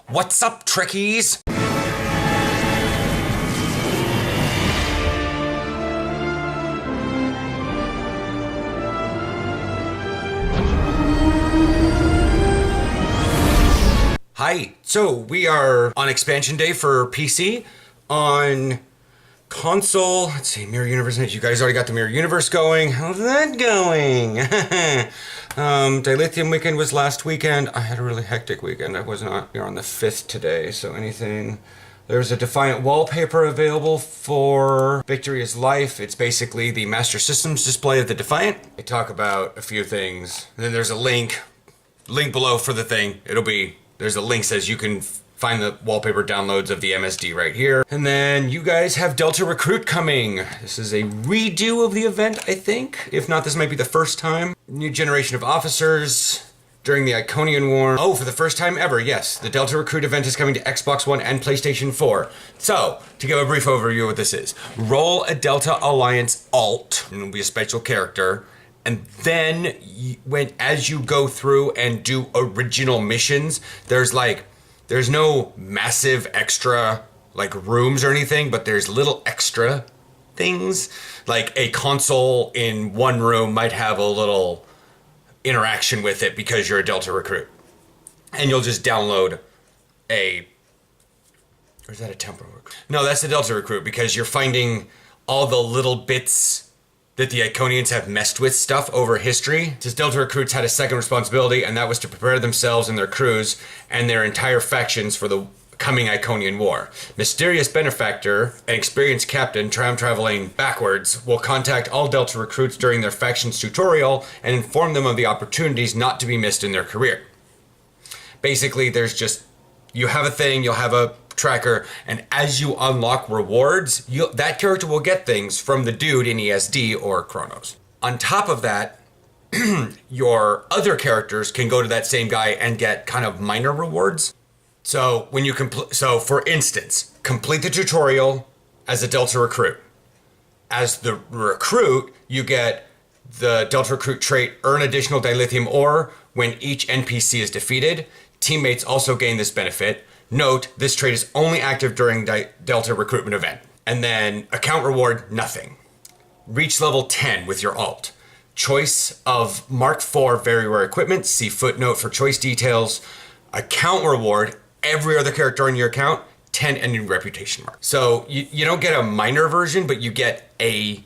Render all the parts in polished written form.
What's up, Trekkies? Hi, so we are on expansion day for PC. On console, let's see, Mirror Universe. You guys already got the Mirror Universe going. How's that going? Dilithium weekend was last weekend. I had a really hectic weekend. We're on the 5th today, so anything. There's a Defiant wallpaper available for Victory is Life. It's basically the Master Systems display of the Defiant. I talk about a few things. And then there's a link below for the thing. There's a link says you can find the wallpaper downloads of the MSD right here. And then you guys have Delta Recruit coming. This is a redo of the event, I think. If not, this might be the first time. New generation of officers during the Iconian War. Oh, for the first time ever, yes. The Delta Recruit event is coming to Xbox One and PlayStation 4. So, to give a brief overview of what this is. Roll a Delta Alliance alt, and it'll be a special character. And then, as you go through and do original missions, there's no massive extra, rooms or anything, but there's little extra things. Like a console in one room might have a little interaction with it because you're a Delta Recruit. And you'll just download or is that a Temporal Recruit? No, that's the Delta Recruit because you're finding all the little bits that the Iconians have messed with stuff over history. Since Delta Recruits had a second responsibility, and that was to prepare themselves and their crews and their entire factions for the coming Iconian War. Mysterious benefactor, an experienced captain traveling backwards, will contact all Delta Recruits during their faction's tutorial and inform them of the opportunities not to be missed in their career. Basically, you have a thing, you'll have a tracker, and as you unlock rewards, that character will get things from the dude in ESD or Chronos. On top of that, your other characters can go to that same guy and get kind of minor rewards. So when you for instance, complete the tutorial as a Delta Recruit. As the recruit, you get the Delta Recruit trait, earn additional dilithium ore when each NPC is defeated. Teammates also gain this benefit. Note, this trait is only active during Delta recruitment event. And then account reward, nothing. Reach level 10 with your alt. Choice of Mark IV very rare equipment. See footnote for choice details. Account reward, every other character on your account, 10 ending reputation mark. So you don't get a minor version, but you get a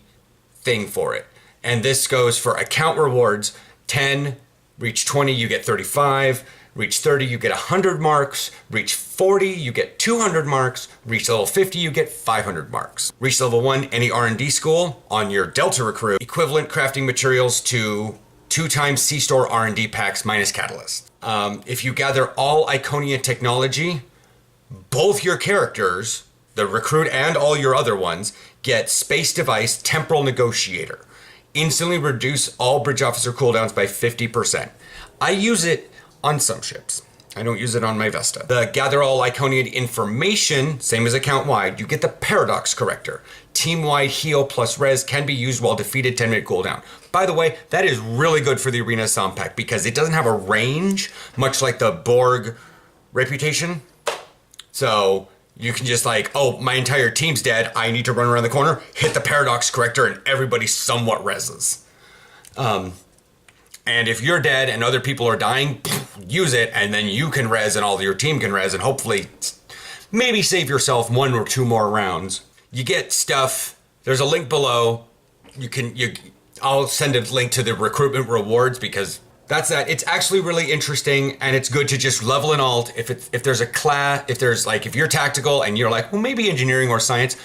thing for it. And this goes for account rewards, 10, reach 20, you get 35. Reach 30, you get 100 marks. Reach 40, you get 200 marks. Reach level 50, you get 500 marks. Reach level 1, any R&D school on your Delta Recruit. Equivalent crafting materials to 2 times C-Store R&D packs minus catalyst. If you gather all Iconian technology, both your characters, the Recruit and all your other ones, get Space Device Temporal Negotiator. Instantly reduce all bridge officer cooldowns by 50%. I use it on some ships. I don't use it on my Vesta. The gather all Iconian information, same as account-wide, you get the Paradox Corrector. Team-wide heal plus res can be used while defeated 10-minute cooldown. By the way, that is really good for the Arena Sound Pack because it doesn't have a range, much like the Borg reputation. So you can just my entire team's dead, I need to run around the corner, hit the Paradox Corrector, and everybody somewhat reses. And if you're dead and other people are dying, use it, and then you can res and all of your team can res, and hopefully maybe save yourself 1 or 2 more rounds. You get stuff. There's a link below. I'll send a link to the recruitment rewards because that's that. It's actually really interesting, and it's good to just level an alt. If there's a class, if you're tactical and you're well, maybe engineering or science,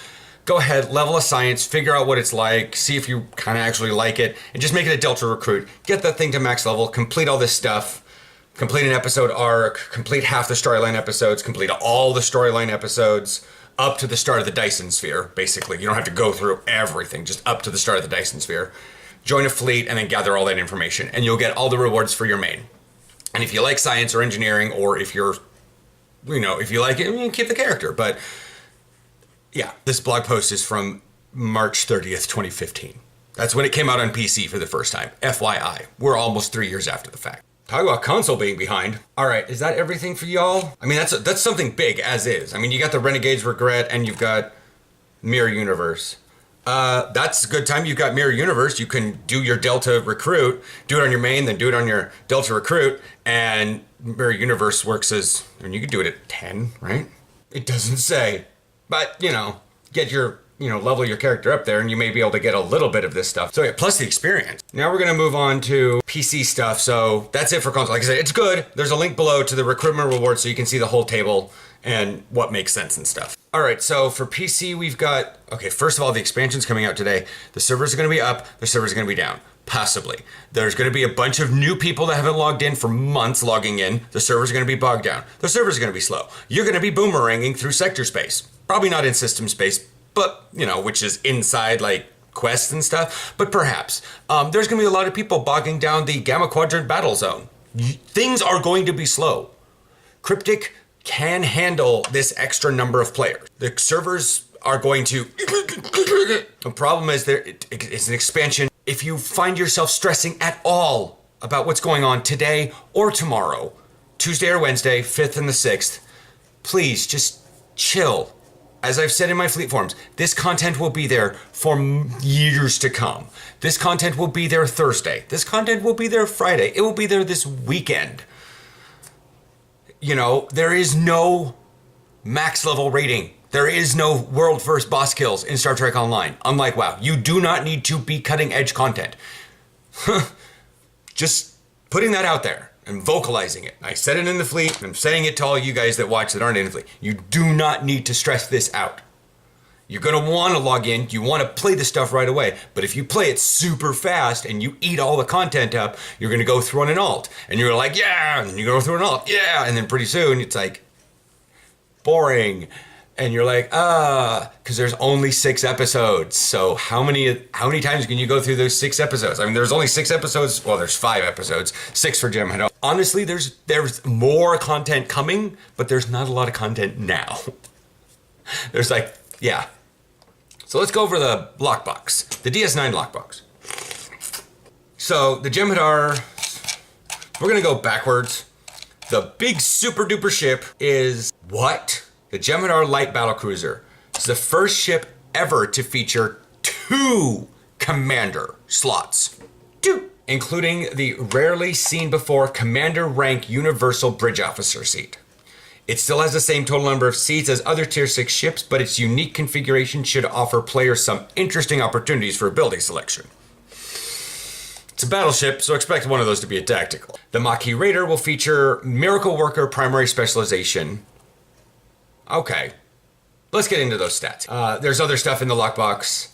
go ahead, level a science, figure out what it's like, see if you kind of actually like it, and just make it a Delta Recruit. Get that thing to max level, complete all this stuff, complete an episode arc, complete half the storyline episodes, complete all the storyline episodes, up to the start of the Dyson Sphere, basically. You don't have to go through everything, just up to the start of the Dyson Sphere. Join a fleet, and then gather all that information, and you'll get all the rewards for your main. And if you like science or engineering, or if you're, if you like it, you can keep the character, but yeah, this blog post is from March 30th, 2015. That's when it came out on PC for the first time. FYI, we're almost 3 years after the fact. Talk about console being behind. All right, is that everything for y'all? I mean, that's something big as is. I mean, you got the Renegade's Regret and you've got Mirror Universe. That's a good time. You've got Mirror Universe. You can do your Delta Recruit, do it on your main, then do it on your Delta Recruit, and Mirror Universe works as, I mean, you could do it at 10, right? It doesn't say, but, get your, level your character up there and you may be able to get a little bit of this stuff. So yeah, plus the experience. Now we're going to move on to PC stuff. So that's it for console. Like I said, it's good. There's a link below to the recruitment rewards so you can see the whole table and what makes sense and stuff. All right, so for PC, we've got, okay, first of all, the expansion's coming out today. The servers are going to be up, the servers are going to be down, possibly. There's going to be a bunch of new people that haven't logged in for months logging in. The servers are going to be bogged down. The servers are going to be slow. You're going to be boomeranging through sector space. Probably not in system space, but, which is inside, like, quests and stuff, but perhaps. There's going to be a lot of people bogging down the Gamma Quadrant battle zone. Things are going to be slow. Cryptic can handle this extra number of players. The servers are going to... The problem is it's an expansion. If you find yourself stressing at all about what's going on today or tomorrow, Tuesday or Wednesday, 5th and the 6th, please just chill. As I've said in my fleet forums, this content will be there for years to come. This content will be there Thursday. This content will be there Friday. It will be there this weekend. There is no max level rating. There is no world first boss kills in Star Trek Online. Unlike WoW, you do not need to be cutting edge content. Just putting that out there and vocalizing it. I said it in the fleet, and I'm saying it to all you guys that watch that aren't in the fleet. You do not need to stress this out. You're going to want to log in, you want to play the stuff right away, but if you play it super fast and you eat all the content up, you're going to go through on an alt, and you're like, yeah, and then you go through an alt, yeah, and then pretty soon it's like, boring, and you're like, because there's only 6 episodes, so how many times can you go through those 6 episodes? I mean, there's only 6 episodes, well, there's 5 episodes, 6 for jem'hadar. Honestly, there's more content coming, but there's not a lot of content now. There's like, yeah. So let's go over the lockbox, the DS9 lockbox. So the jem'hadar, we're gonna go backwards. The big super duper ship is what? The Jem'hadar Light Battlecruiser. It's the first ship ever to feature 2 commander slots. 2! Including the rarely seen before commander rank universal bridge officer seat. It still has the same total number of seats as other tier 6 ships, but its unique configuration should offer players some interesting opportunities for ability selection. It's a battleship, so expect one of those to be a tactical. The Maquis Raider will feature Miracle Worker primary specialization. Okay, let's get into those stats. There's other stuff in the lockbox.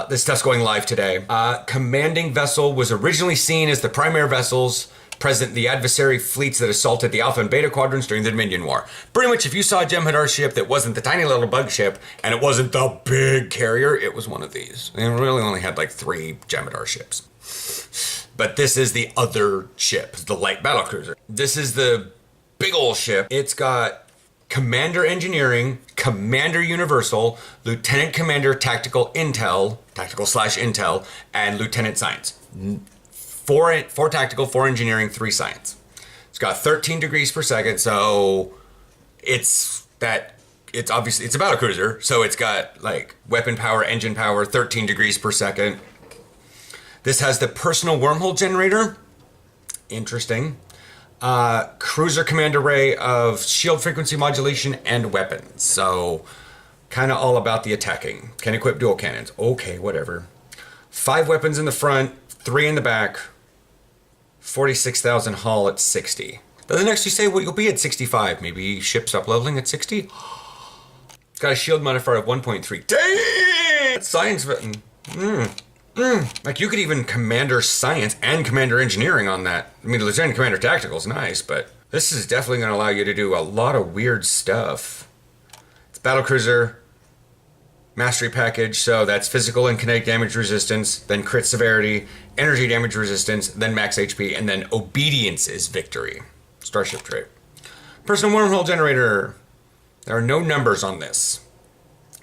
This stuff's going live today. Commanding vessel was originally seen as the primary vessels present in the adversary fleets that assaulted the Alpha and Beta quadrants during the Dominion War. Pretty much if you saw a Jem'hadar ship that wasn't the tiny little bug ship, and it wasn't the big carrier, it was one of these. They really only had like 3 Jem'hadar ships. But this is the other ship, the light battlecruiser. This is the big ol' ship. It's got Commander Engineering, Commander Universal, Lieutenant Commander Tactical Intel, Tactical/Intel, and Lieutenant Science. 4 tactical, 4 engineering, 3 science. It's got 13 degrees per second, so it's obviously, it's a battlecruiser, so it's got like weapon power, engine power, 13 degrees per second. This has the personal wormhole generator. Interesting. Cruiser command array of shield frequency modulation and weapons. So kind of all about the attacking. Can equip dual cannons. Okay, whatever. 5 weapons in the front, 3 in the back. 46,000 hull at 60. Doesn't actually say what you'll be at 65. Maybe ships up leveling at 60. It's got a shield modifier of 1.3. Dang! Science. Like you could even Commander Science and Commander Engineering on that. I mean, Lieutenant Commander Tactical is nice, but this is definitely going to allow you to do a lot of weird stuff. It's Battlecruiser, Mastery Package, so that's physical and kinetic damage resistance, then crit severity, energy damage resistance, then max HP, and then obedience is victory. Starship trait. Personal wormhole generator. There are no numbers on this.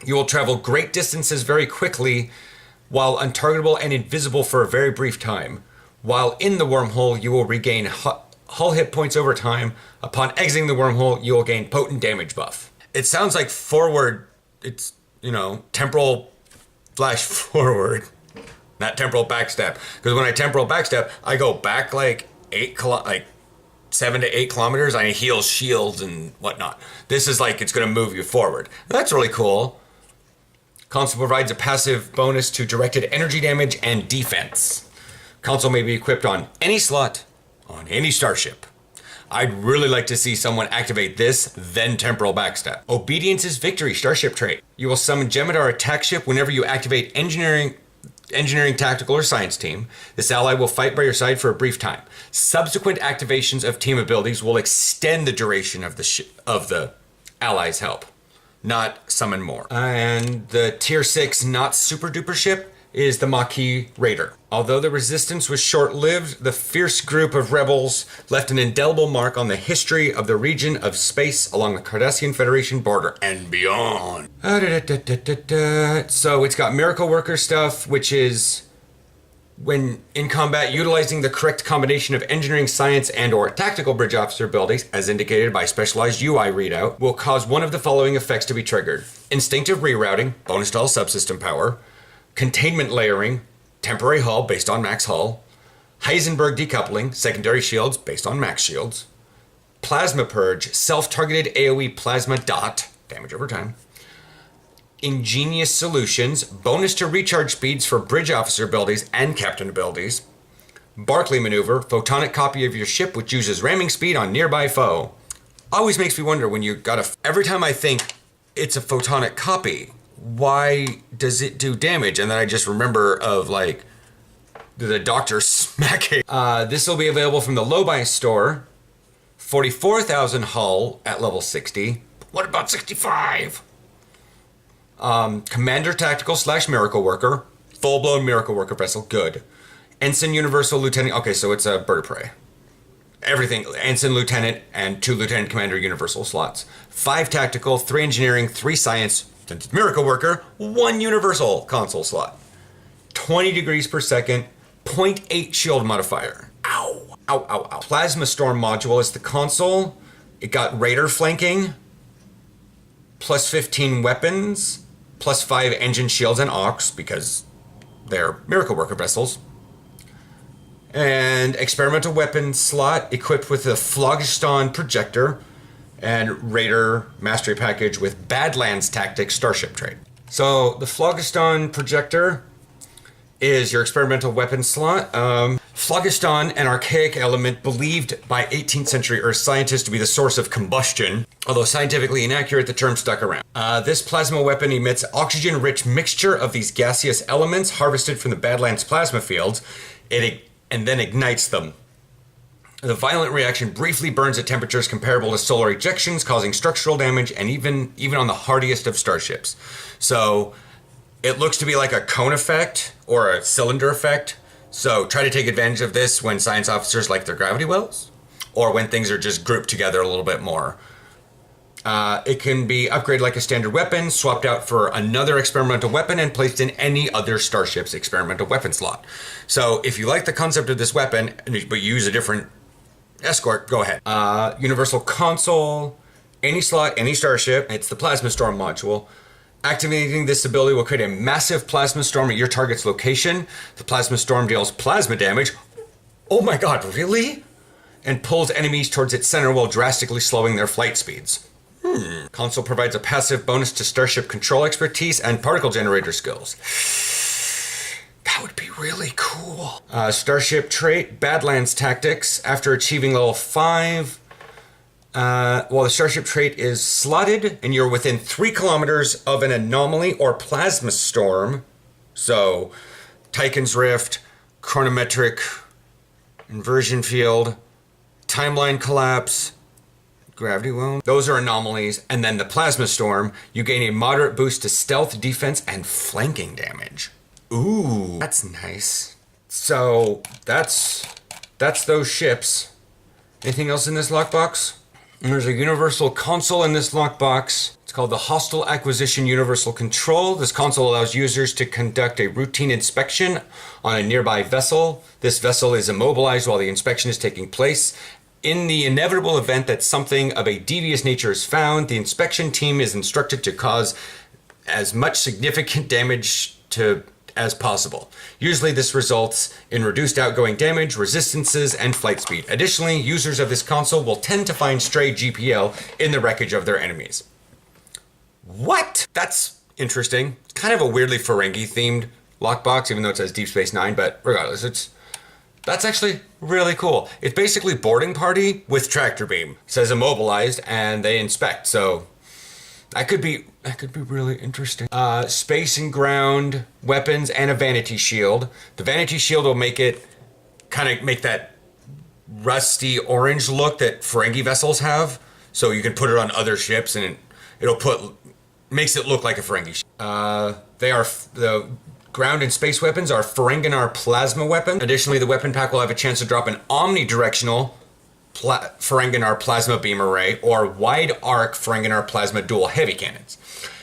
You will travel great distances very quickly, while untargetable and invisible for a very brief time. While in the wormhole, you will regain hull hit points over time. Upon exiting the wormhole, you will gain potent damage buff. It sounds like forward, it's, temporal flash forward, not temporal backstep. Because when I temporal backstep, I go back like 7 to 8 kilometers. I heal shields and whatnot. This is like it's going to move you forward. That's really cool. Console provides a passive bonus to directed energy damage and defense. Console may be equipped on any slot, on any starship. I'd really like to see someone activate this, then temporal backstep. Obedience is victory starship trait. You will summon jem'hadar attack ship whenever you activate engineering, tactical, or science team. This ally will fight by your side for a brief time. Subsequent activations of team abilities will extend the duration of the ally's help, not summon more. And the tier 6 not super duper ship is the Maquis Raider. Although the resistance was short-lived, the fierce group of rebels left an indelible mark on the history of the region of space along the Cardassian Federation border and beyond. So it's got Miracle Worker stuff, which is when in combat, utilizing the correct combination of engineering, science, and or tactical bridge officer abilities, as indicated by specialized UI readout, will cause one of the following effects to be triggered. Instinctive rerouting, bonus to all subsystem power. Containment layering, temporary hull based on max hull. Heisenberg decoupling, secondary shields based on max shields. Plasma purge, self-targeted AoE plasma dot, damage over time. Ingenious solutions, bonus to recharge speeds for bridge officer abilities and captain abilities. Barclay maneuver, photonic copy of your ship which uses ramming speed on nearby foe. Always makes me wonder when you got every time I think it's a photonic copy, why does it do damage? And then I just remember of like the doctor smacking. This will be available from the low buy store. 44,000 hull at level 60. What about 65? Commander Tactical / Miracle Worker. Full-blown Miracle Worker vessel. Good. Ensign Universal Lieutenant. Okay, so it's a bird of prey. Everything. Ensign Lieutenant and 2 Lieutenant Commander Universal slots. 5 Tactical, 3 Engineering, 3 Science. Since it's Miracle Worker, 1 Universal console slot. 20 degrees per second. 0.8 shield modifier. Ow. Ow, ow, ow. Plasma Storm module is the console. It got Raider flanking. Plus 15 weapons. Plus 5 engine shields and aux, because they're Miracle Worker vessels. And experimental weapon slot equipped with the Phlogiston projector and Raider mastery package with Badlands Tactics starship trait. So the Phlogiston projector is your experimental weapon slot. Phlogiston, an archaic element believed by 18th century Earth scientists to be the source of combustion, although scientifically inaccurate, the term stuck around. This plasma weapon emits oxygen-rich mixture of these gaseous elements harvested from the Badlands plasma fields, and then ignites them. The violent reaction briefly burns at temperatures comparable to solar ejections, causing structural damage, and even on the hardiest of starships. So it looks to be like a cone effect or a cylinder effect. So try to take advantage of this when science officers like their gravity wells, or when things are just grouped together a little bit more. It can be upgraded like a standard weapon, swapped out for another experimental weapon, and placed in any other starship's experimental weapon slot. So if you like the concept of this weapon, but you use a different escort, go ahead. Universal console, any slot, any starship. It's the Plasma Storm module. Activating this ability will create a massive plasma storm at your target's location. The plasma storm deals plasma damage. Oh my god, really? And pulls enemies towards its center while drastically slowing their flight speeds. Console provides a passive bonus to starship control expertise and particle generator skills. That would be really cool. Starship trait, Badlands Tactics. After achieving level 5, while the starship trait is slotted and you're within 3 kilometers of an anomaly or plasma storm, so Tychon's Rift, chronometric inversion field, timeline collapse, gravity well, those are anomalies, and then the plasma storm, you gain a moderate boost to stealth, defense, and flanking damage. Ooh, that's nice. So that's those ships. Anything else in this lockbox? And there's a universal console in this lockbox. It's called the Hostile Acquisition Universal Control. This console allows users to conduct a routine inspection on a nearby vessel. This vessel is immobilized while the inspection is taking place. In the inevitable event that something of a devious nature is found, the inspection team is instructed to cause as much significant damage as possible. Usually this results in reduced outgoing damage, resistances, and flight speed. Additionally, users of this console will tend to find stray GPL in the wreckage of their enemies. What? That's interesting. It's kind of a weirdly Ferengi-themed lockbox, even though it says Deep Space Nine, but regardless, that's actually really cool. It's basically boarding party with tractor beam. It says immobilized, and they inspect, so that could be really interesting. Space and ground weapons and a vanity shield. The vanity shield will make that rusty orange look that Ferengi vessels have, so you can put it on other ships, and makes it look like a Ferengi ship. The ground and space weapons are Ferenginar plasma weapon. Additionally, the weapon pack will have a chance to drop an omnidirectional Ferenginar plasma beam array or wide arc Ferenginar plasma dual heavy cannons.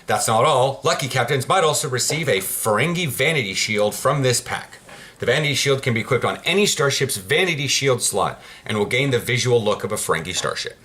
That's not all. Lucky captains might also receive a Ferengi vanity shield from this pack. The vanity shield can be equipped on any starship's vanity shield slot and will gain the visual look of a Ferengi starship,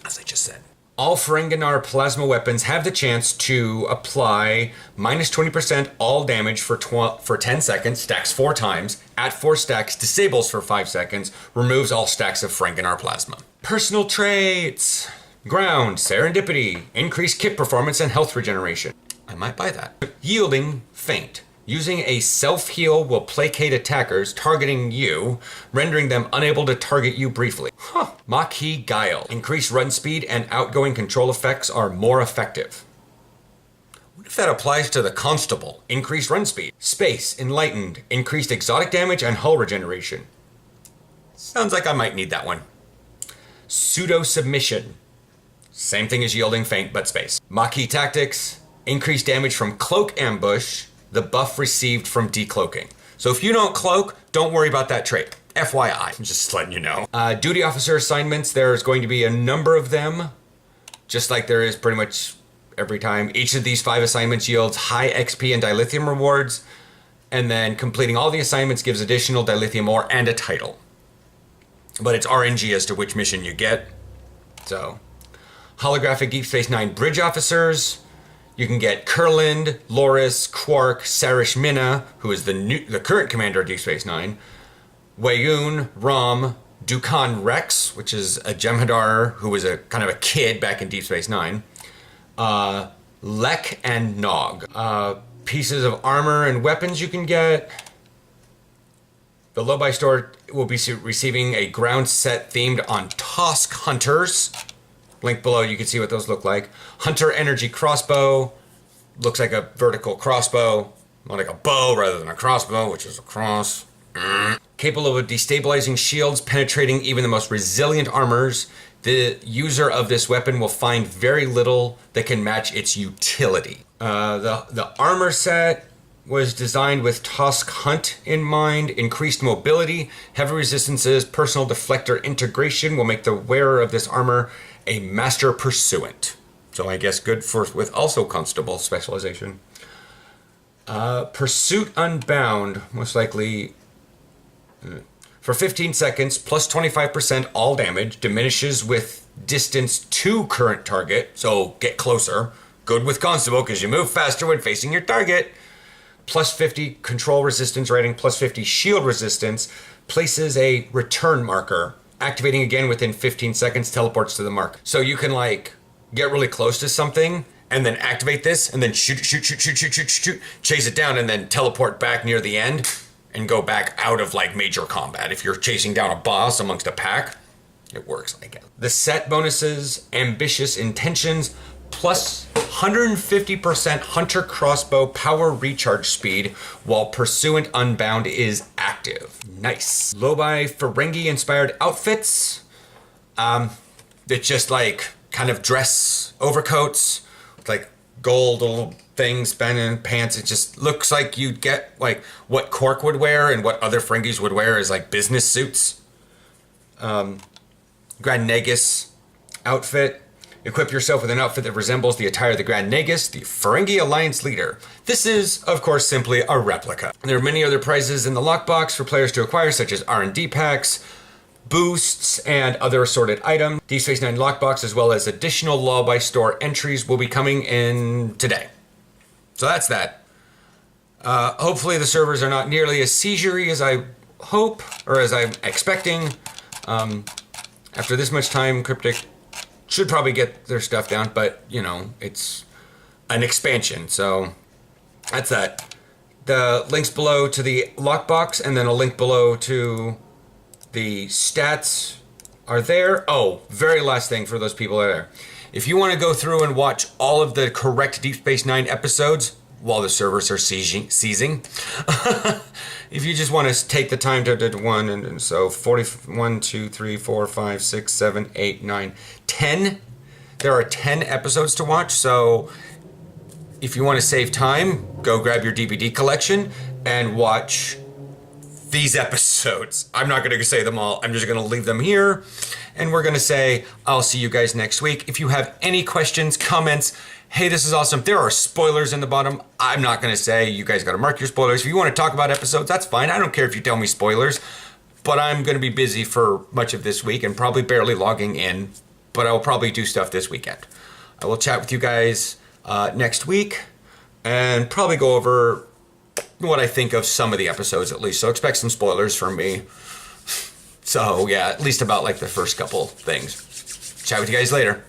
as I just said. All Ferenginar plasma weapons have the chance to apply minus 20% all damage for 10 seconds, stacks 4 times, at 4 stacks, disables for 5 seconds, removes all stacks of Ferenginar plasma. Personal traits. Ground, serendipity, increased kit performance and health regeneration. I might buy that. Yielding faint. Using a self-heal will placate attackers targeting you, rendering them unable to target you briefly. Maquis Guile. Increased run speed and outgoing control effects are more effective. What if that applies to the Constable? Increased run speed. Space Enlightened. Increased exotic damage and hull regeneration. Sounds like I might need that one. Pseudo Submission. Same thing as Yielding Faint, but space. Maquis Tactics. Increased damage from Cloak Ambush. The buff received from decloaking. So if you don't cloak, don't worry about that trait. FYI, I'm just letting you know. Duty officer assignments, there's going to be a number of them, just like there is pretty much every time. Each of these 5 assignments yields high XP and dilithium rewards, and then completing all the assignments gives additional dilithium ore and a title. But it's RNG as to which mission you get. So, holographic Deep Space Nine bridge officers. You can get Kurland, Loris, Quark, Sarish Minna, who is the current commander of Deep Space Nine, Wayun, Rom, Dukan Rex, which is a jem'hadar who was a kind of a kid back in Deep Space Nine, Lek and Nog. Pieces of armor and weapons you can get. The Lobi store will be receiving a ground set themed on Tosk Hunters. Link below, you can see what those look like. Hunter Energy Crossbow. Looks like a vertical crossbow. More like a bow rather than a crossbow, which is a cross. Capable of destabilizing shields, penetrating even the most resilient armors. The user of this weapon will find very little that can match its utility. The armor set was designed with Tosk Hunt in mind. Increased mobility, heavy resistances, personal deflector integration will make the wearer of this armor a master pursuant. So I guess good with also constable specialization. Pursuit Unbound, most likely for 15 seconds, plus 25% all damage, diminishes with distance to current target, so get closer. Good with constable because you move faster when facing your target. Plus 50 control resistance rating, plus 50 shield resistance, places a return marker. Activating again within 15 seconds, teleports to the mark. So you can like get really close to something and then activate this and then shoot, chase it down and then teleport back near the end and go back out of like major combat. If you're chasing down a boss amongst a pack, it works like it. The set bonuses, Ambitious Intentions, plus 150% Hunter Crossbow power recharge speed while Pursuant Unbound is active. Nice. Lobi Ferengi inspired outfits. It's just like kind of dress overcoats with like gold little things, pants. It just looks like you'd get like what Quark would wear and what other Ferengis would wear is like business suits. Grand Negus outfit. Equip yourself with an outfit that resembles the attire of the Grand Negus, the Ferengi Alliance leader. This is, of course, simply a replica. There are many other prizes in the lockbox for players to acquire, such as R&D packs, boosts, and other assorted items. DS9 lockbox, as well as additional Law by Store entries, will be coming in today. So that's that. Hopefully the servers are not nearly as seizure-y as I hope, or as I'm expecting. After this much time, Cryptic should probably get their stuff down, but, you know, it's an expansion, so that's that. The links below to the lockbox, and then a link below to the stats are there. Oh, very last thing for those people that are there. If you want to go through and watch all of the correct Deep Space Nine episodes while the servers are seizing, if you just want to take the time to do one, and so 41, 2, 3, 4, 5, 6, 7, 8, 9, 10. There are 10 episodes to watch, so if you want to save time, go grab your DVD collection and watch these episodes. I'm not going to say them all. I'm just going to leave them here. And we're going to say, I'll see you guys next week. If you have any questions, comments, hey, this is awesome. There are spoilers in the bottom. I'm not going to say you guys got to mark your spoilers. If you want to talk about episodes, that's fine. I don't care if you tell me spoilers. But I'm going to be busy for much of this week and probably barely logging in. But I will probably do stuff this weekend. I will chat with you guys next week and probably go over what I think of some of the episodes at least. So expect some spoilers from me. So yeah, at least about like the first couple things. Chat with you guys later.